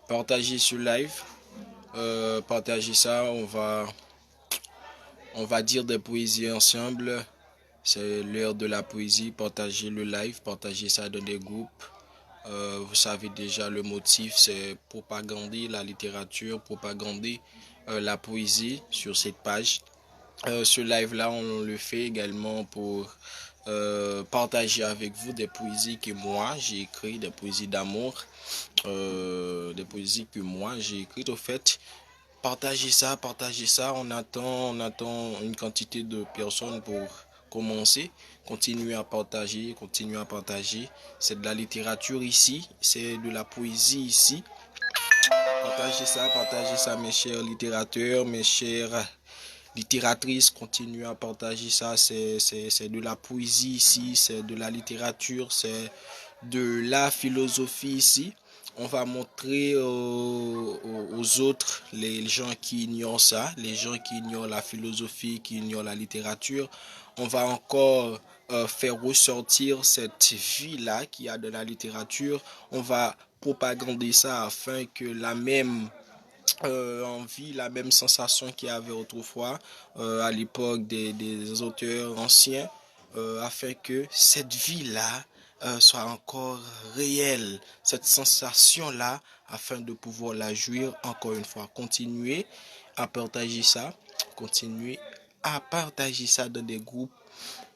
partagez ce live. Partagez ça. On va dire des poésies ensemble. C'est l'heure de la poésie. Partagez le live. Partagez ça dans des groupes. Vous savez déjà le motif, c'est propagander la littérature, propagander la poésie sur cette page. Ce live-là, on le fait également pour partager avec vous des poésies que moi j'ai écrites, des poésies d'amour, des poésies que moi j'ai écrites. Au fait, partagez ça. On attend une quantité de personnes pour commencer. Continuez à partager, continuez à partager. C'est de la littérature ici, c'est de la poésie ici. Partagez ça, mes chers littérateurs, mes chères littératrices. Continuez à partager ça. C'est de la poésie ici, c'est de la littérature, c'est de la philosophie ici. On va montrer aux autres, les gens qui ignorent ça, les gens qui ignorent la philosophie, qui ignorent la littérature. On va encore faire ressortir cette vie-là qu'il y a dans la littérature. On va propagander ça afin que la même envie, la même sensation qu'il y avait autrefois à l'époque des auteurs anciens, afin que cette vie-là soit encore réelle, cette sensation-là, afin de pouvoir la jouir encore une fois. Continuez à partager ça, continuez à partager ça dans des groupes.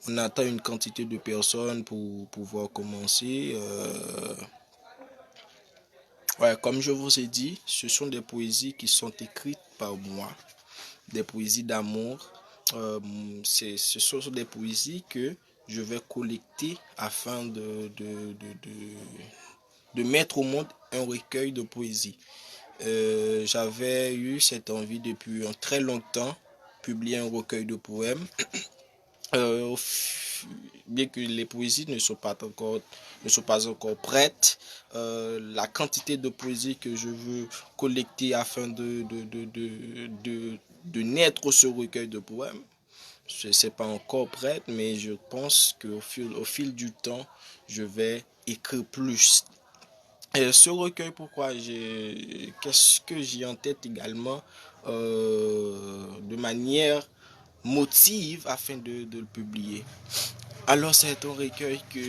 On attend une quantité de personnes pour pouvoir commencer. Ouais, comme je vous ai dit, ce sont des poésies qui sont écrites par moi, des poésies d'amour. Ce sont des poésies que je vais collecter afin de mettre au monde un recueil de poésie. J'avais eu cette envie depuis un très longtemps, publier un recueil de poèmes. Euh, Bien que les poésies ne sont pas encore prêtes, la quantité de poésie que je veux collecter afin de naître ce recueil de poèmes, je ne sais pas encore prête, mais je pense au fil du temps, je vais écrire plus. Et ce recueil, qu'est-ce que j'ai en tête également de manière motive afin de le publier. Alors c'est un recueil que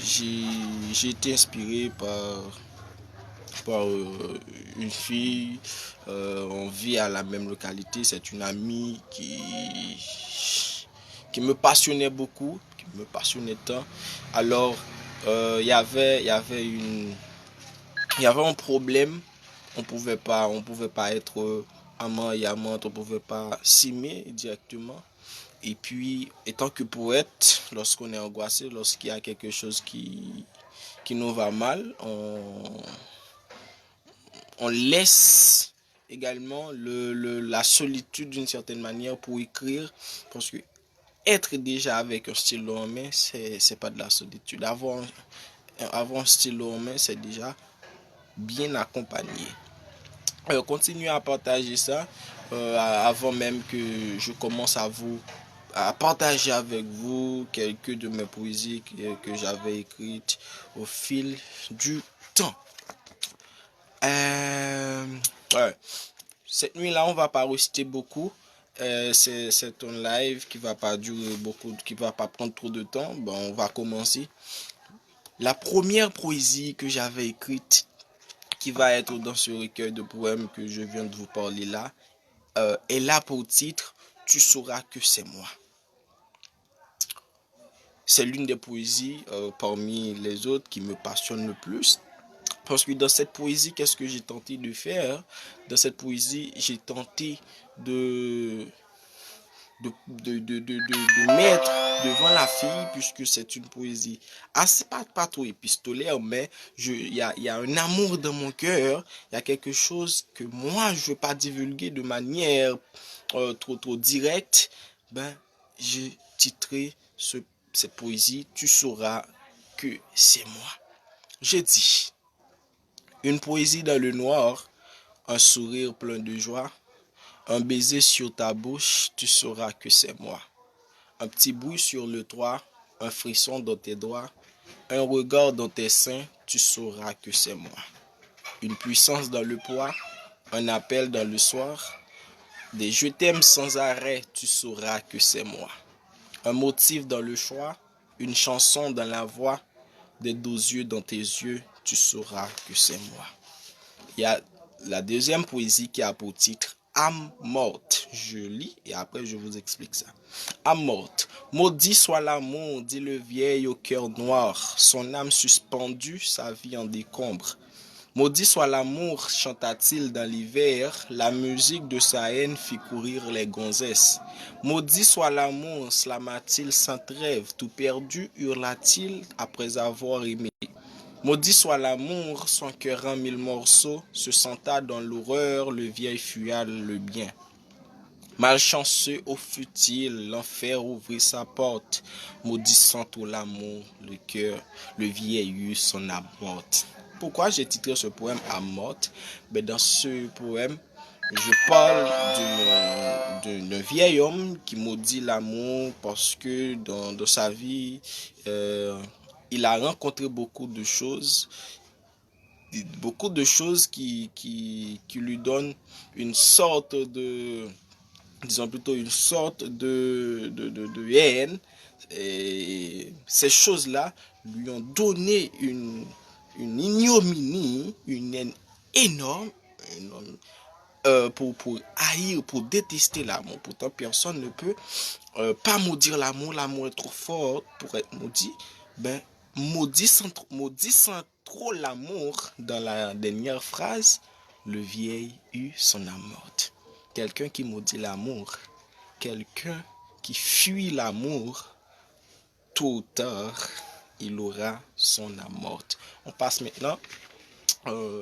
j'ai été inspiré par une fille. On vit à la même localité. C'est une amie qui me passionnait beaucoup, qui me passionnait tant. Alors il y avait un problème. On pouvait pas être amant et amante, on pouvait pas s'aimer directement. Et puis, étant que poète, lorsqu'on est angoissé, lorsqu'il y a quelque chose qui nous va mal, on laisse également la solitude d'une certaine manière pour écrire. Parce que être déjà avec un stylo en main, c'est pas de la solitude. Avoir un stylo en main, c'est déjà bien accompagné. Continuez à partager ça avant même que je commence à partager avec vous quelques de mes poésies que j'avais écrites au fil du temps. Ouais. Cette nuit-là, on va pas rester beaucoup. C'est un live qui va pas durer beaucoup, qui va pas prendre trop de temps. Bon, on va commencer. La première poésie que j'avais écrite, qui va être dans ce recueil de poèmes que je viens de vous parler là, elle a pour titre Tu sauras que c'est moi. C'est l'une des poésies parmi les autres qui me passionne le plus. Parce que dans cette poésie, qu'est-ce que j'ai tenté de faire? Dans cette poésie, j'ai tenté de mettre devant la fille, puisque c'est une poésie assez pas trop épistolaire, mais il y a un amour dans mon cœur, il y a quelque chose que moi je veux pas divulguer de manière trop directe. Ben, j'ai titré cette poésie Tu sauras que c'est moi. J'ai dit une poésie dans le noir, un sourire plein de joie, un baiser sur ta bouche, tu sauras que c'est moi. Un petit bruit sur le toit, un frisson dans tes doigts, un regard dans tes seins, tu sauras que c'est moi. une puissance dans le poids, un appel dans le soir, des je t'aime sans arrêt, tu sauras que c'est moi. Un motif dans le choix, une chanson dans la voix, des doux yeux dans tes yeux, tu sauras que c'est moi. Il y a la deuxième poésie qui a pour titre Âme morte. Je lis et après je vous explique ça. Âme morte. Maudit soit l'amour, dit le vieil au cœur noir, son âme suspendue, sa vie en décombre. Maudit soit l'amour, chanta-t-il dans l'hiver, la musique de sa haine fit courir les gonzesses. Maudit soit l'amour, slama-t-il sans trêve, tout perdu hurla-t-il après avoir aimé. Maudit soit l'amour, son cœur en mille morceaux, se senta dans l'horreur, le vieil fuya le bien. Malchanceux au futile, l'enfer ouvrit sa porte, maudissant tout l'amour, le cœur, le vieil eut son âme morte. Pourquoi j'ai titré ce poème Âme morte? Dans ce poème, je parle d'un vieil homme qui maudit l'amour parce que dans sa vie, il a rencontré beaucoup de choses qui lui donnent une sorte de, disons plutôt une sorte de haine. Et ces choses-là lui ont donné une ignominie, une haine énorme, pour haïr, pour détester l'amour. Pourtant, personne ne peut pas maudire l'amour. L'amour est trop fort pour être maudit. Maudissant trop l'amour, dans la dernière phrase, le vieil eut son âme morte. Quelqu'un qui maudit l'amour, quelqu'un qui fuit l'amour, tôt ou tard, il aura son âme morte. On passe maintenant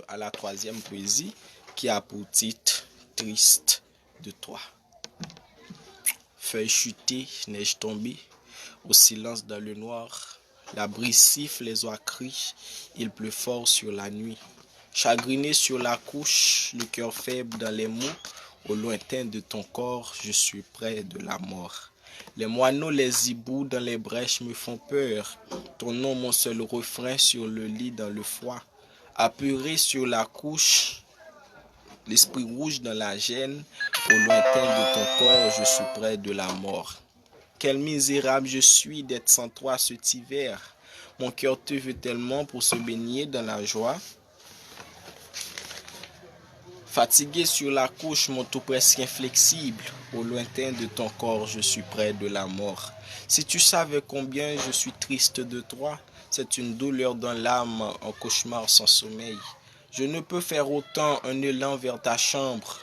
à la troisième poésie qui a pour titre Triste de toi. Feuilles chutées, neige tombée, au silence dans le noir, la brise siffle, les oies crient, il pleut fort sur la nuit. Chagriné sur la couche, le cœur faible dans les mots, au lointain de ton corps, je suis près de la mort. Les moineaux, les hiboux dans les brèches me font peur. Ton nom, mon seul refrain sur le lit dans le froid. Apeuré sur la couche, l'esprit rouge dans la gêne, au lointain de ton corps, je suis près de la mort. Quel misérable je suis d'être sans toi cet hiver. Mon cœur te veut tellement pour se baigner dans la joie. Fatigué sur la couche, mon tout presque inflexible, au lointain de ton corps, je suis près de la mort. Si tu savais combien je suis triste de toi, c'est une douleur dans l'âme, un cauchemar sans sommeil. Je ne peux faire autant un élan vers ta chambre.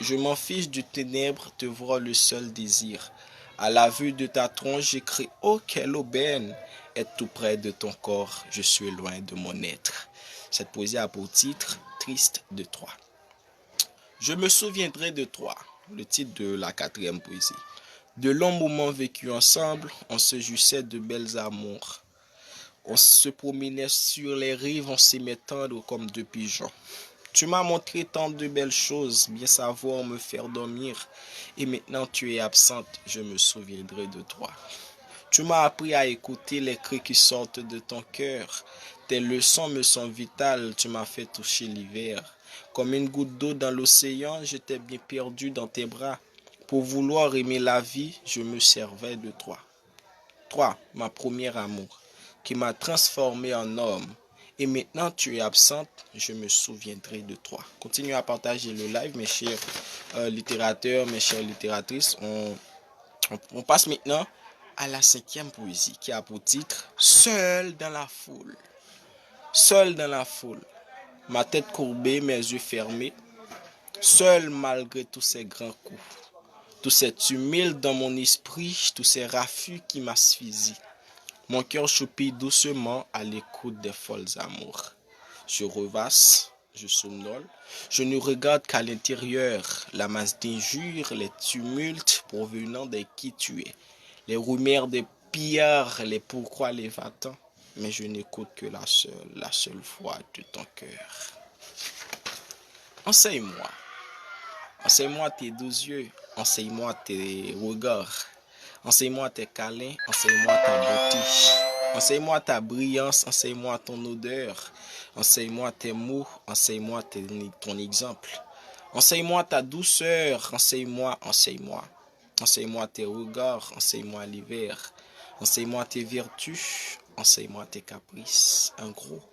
Je m'en fiche du ténèbre, te voir le seul désir. À la vue de ta tronche, j'écris « Oh, quelle aubaine !» Être tout près de ton corps, je suis loin de mon être. Cette poésie a pour titre « Triste de toi ». Je me souviendrai de toi, le titre de la quatrième poésie. De longs moments vécus ensemble, on se jouissait de belles amours. On se promenait sur les rives, on s'aimait tendre comme deux pigeons. Tu m'as montré tant de belles choses, bien savoir me faire dormir. Et maintenant tu es absente, je me souviendrai de toi. Tu m'as appris à écouter les cris qui sortent de ton cœur. Tes leçons me sont vitales, tu m'as fait toucher l'hiver. Comme une goutte d'eau dans l'océan, j'étais bien perdu dans tes bras. Pour vouloir aimer la vie, je me servais de toi. Toi, ma première amour, qui m'a transformé en homme. Et maintenant tu es absente, je me souviendrai de toi. Continuez à partager le live, mes chers littérateurs, mes chères littératrices. On passe maintenant à la cinquième poésie qui a pour titre Seul dans la foule. Seul dans la foule. Ma tête courbée, mes yeux fermés, seul malgré tous ces grands coups, tous ces tumultes dans mon esprit, tous ces raffus qui m'asphyxient. Mon cœur choupille doucement à l'écoute des folles amours. Je rêvasse, je somnole, je ne regarde qu'à l'intérieur, la masse d'injures, les tumultes provenant de qui tu es, les rumeurs des pillards, les pourquoi, les va-t'en. Mais je n'écoute que la seule voix de ton cœur. Enseigne-moi. Enseigne-moi tes doux yeux. Enseigne-moi tes regards. Enseigne-moi tes câlins. Enseigne-moi ta beauté. Enseigne-moi ta brillance, enseigne-moi ton odeur, enseigne-moi tes mots, enseigne-moi ton exemple. Enseigne-moi ta douceur, enseigne-moi, enseigne-moi. Enseigne-moi tes regards, enseigne-moi l'hiver. Enseigne-moi tes vertus, enseigne-moi tes caprices. Un gros,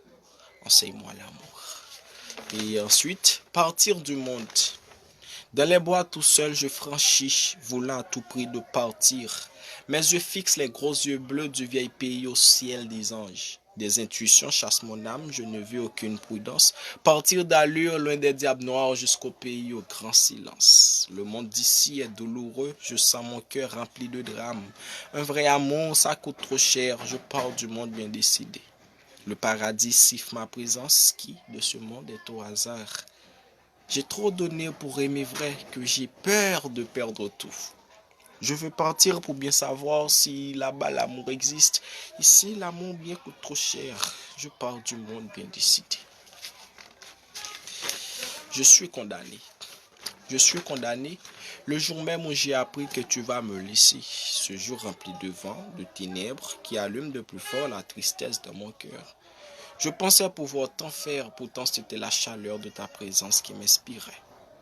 enseigne-moi l'amour. Et ensuite, partir du monde. Dans les bois tout seul je franchis, voulant à tout prix de partir. Mes yeux fixent les gros yeux bleus du vieil pays au ciel des anges. Des intuitions chassent mon âme, je ne veux aucune prudence. Partir d'allure loin des diables noirs jusqu'au pays au grand silence. Le monde d'ici est douloureux, je sens mon cœur rempli de drames. Un vrai amour, ça coûte trop cher, je pars du monde bien décidé. Le paradis siffle ma présence, qui de ce monde est au hasard. J'ai trop donné pour aimer vrai que j'ai peur de perdre tout. Je veux partir pour bien savoir si là-bas l'amour existe. Ici, l'amour bien coûte trop cher. Je pars du monde bien décidé. Je suis condamné. Je suis condamné le jour même où j'ai appris que tu vas me laisser. Ce jour rempli de vent, de ténèbres, qui allume de plus fort la tristesse de mon cœur. Je pensais pouvoir t'en faire, pourtant c'était la chaleur de ta présence qui m'inspirait.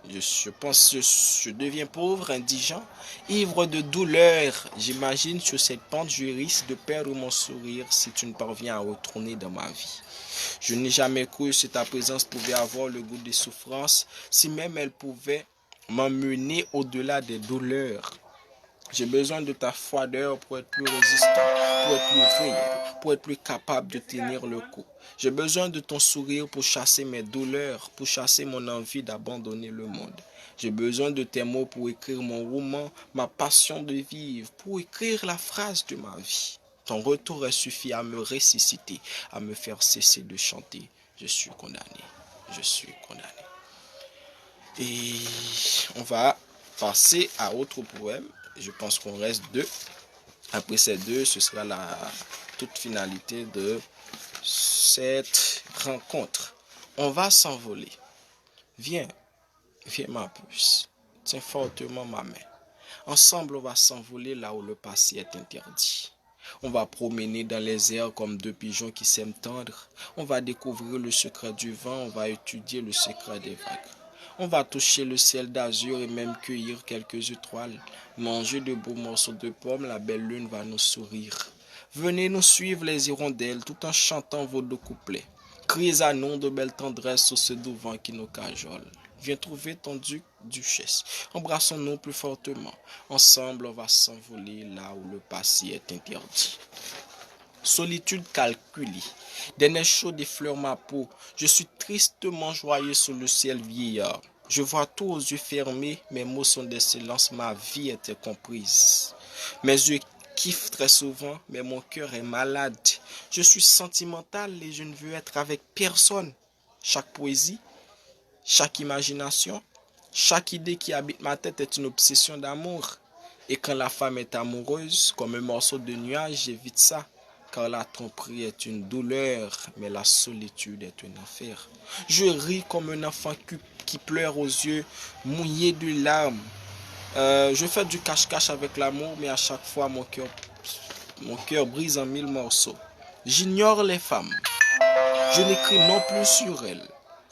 Je deviens pauvre, indigent, ivre de douleur. J'imagine sur cette pente, je risque de perdre mon sourire si tu ne parviens à retourner dans ma vie. Je n'ai jamais cru que ta présence pouvait avoir le goût des souffrances, si même elle pouvait m'emmener au-delà des douleurs. J'ai besoin de ta froideur pour être plus résistant, pour être plus vrai, pour être plus capable de tenir le coup. J'ai besoin de ton sourire pour chasser mes douleurs, pour chasser mon envie d'abandonner le monde. J'ai besoin de tes mots pour écrire mon roman, ma passion de vivre, pour écrire la phrase de ma vie. Ton retour a suffi à me ressusciter, à me faire cesser de chanter. Je suis condamné, je suis condamné. Et on va passer à autre poème. Je pense qu'on reste deux. Après ces deux, ce sera la toute finalité de cette rencontre. On va s'envoler. Viens, viens ma puce. Tiens fortement ma main. Ensemble, on va s'envoler là où le passé est interdit. On va promener dans les airs comme deux pigeons qui s'aiment tendre. On va découvrir le secret du vent. On va étudier le secret des vagues. On va toucher le ciel d'azur et même cueillir quelques étoiles. Manger de beaux morceaux de pommes, la belle lune va nous sourire. Venez nous suivre les hirondelles tout en chantant vos deux couplets. Criez à nous de belles tendresses sous ce doux vent qui nous cajole. Viens trouver ton duc, duchesse. Embrassons-nous plus fortement. Ensemble, on va s'envoler là où le passé est interdit. Solitude calculée. Des neiges chaudes effleurent ma peau. Je suis tristement joyeux sous le ciel vieillard. Je vois tout aux yeux fermés. Mes mots sont des silences. Ma vie était comprise. Mes yeux kiffent très souvent, mais mon cœur est malade. Je suis sentimental et je ne veux être avec personne. Chaque poésie, chaque imagination, chaque idée qui habite ma tête est une obsession d'amour. Et quand la femme est amoureuse, comme un morceau de nuage, j'évite ça. Car la tromperie est une douleur, mais la solitude est un enfer. Je ris comme un enfant qui pleure aux yeux mouillés de larmes. Je fais du cache-cache avec l'amour, mais à chaque fois mon cœur brise en mille morceaux. J'ignore les femmes. Je n'écris non plus sur elles.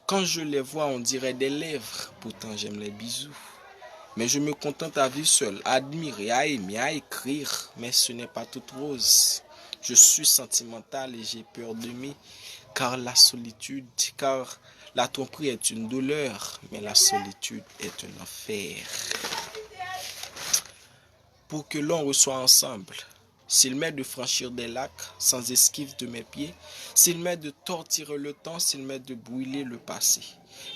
Quand je les vois, on dirait des lèvres. Pourtant, j'aime les bisous. Mais je me contente à vivre seul, à admirer, à aimer, à écrire. Mais ce n'est pas toute rose. Je suis sentimental et j'ai peur d'aimer. Car la tromperie est une douleur, mais la solitude est un enfer. Pour que l'on reçoit ensemble, s'il m'est de franchir des lacs sans esquive de mes pieds, s'il m'est de torturer le temps, s'il m'est de brûler le passé.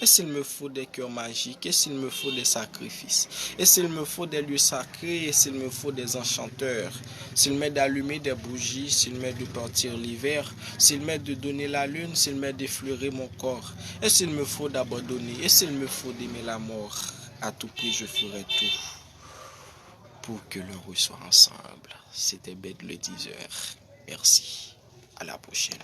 Et s'il me faut des cœurs magiques, et s'il me faut des sacrifices, et s'il me faut des lieux sacrés, et s'il me faut des enchanteurs, s'il m'est d'allumer des bougies, s'il m'est de partir l'hiver, s'il m'est de donner la lune, s'il m'est d'effleurer mon corps, et s'il me faut d'abandonner, et s'il me faut d'aimer la mort, à tout prix je ferai tout pour que l'on soit ensemble. C'était Bed le 10h. Merci. À la prochaine.